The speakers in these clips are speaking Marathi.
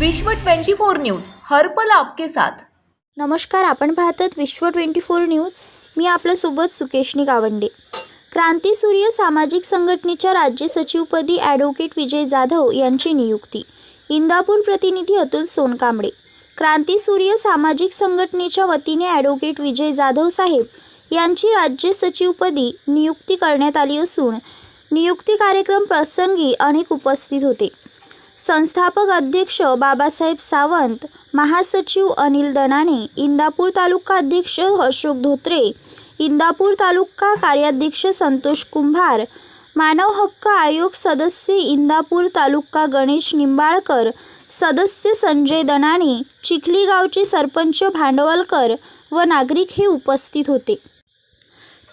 विश्व 24 न्यूज हर पल आपके साथ। नमस्कार, आपण पाहतात विश्व 24 न्यूज। मी आपल्यासोबत सुकेशनी गावंडे। क्रांतीसूर्य सामाजिक संघटनेच्या राज्य सचिवपदी ॲडव्होकेट विजय जाधव यांची नियुक्ती। इंदापूर प्रतिनिधी अतुल सोनकांबळे। क्रांतीसूर्य सामाजिक संघटनेच्या वतीने ॲडव्होकेट विजय जाधव साहेब यांची राज्य सचिवपदी नियुक्ती करण्यात आली असून नियुक्ती कार्यक्रम प्रसंगी अनेक उपस्थित होते। संस्थापक अध्यक्ष बाबासाहेब सावंत, महासचिव अनिल दणाने, इंदापूर तालुका अध्यक्ष अशोक धोत्रे, इंदापूर तालुका कार्याध्यक्ष संतोष कुंभार, मानव हक्क आयोग सदस्य इंदापूर तालुका गणेश निंबाळकर, सदस्य संजय दणाने, चिखली गावचे सरपंच भांडवलकर व नागरिक हे उपस्थित होते।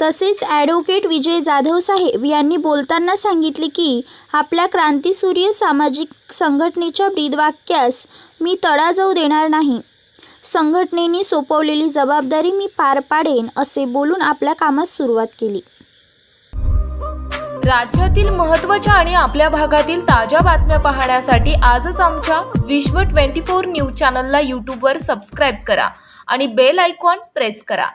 तसेच ॲडव्होकेट विजय जाधव साहेब यांनी बोलताना सांगितले की आपल्या क्रांतीसूर्य सामाजिक संघटनेच्या ब्रीदवाक्यास मी तडा जाऊ देणार नाही। संघटनेने सोपवलेली जबाबदारी मी पार पाडेन असे बोलून आपल्या कामास सुरुवात केली। राज्यातील महत्त्वाच्या आणि आपल्या भागातील ताज्या बातम्या पाहण्यासाठी आजच आमच्या विश्व 24 न्यूज चॅनलला यूट्यूबवर सबस्क्राइब करा आणि बेल आयकॉन प्रेस करा।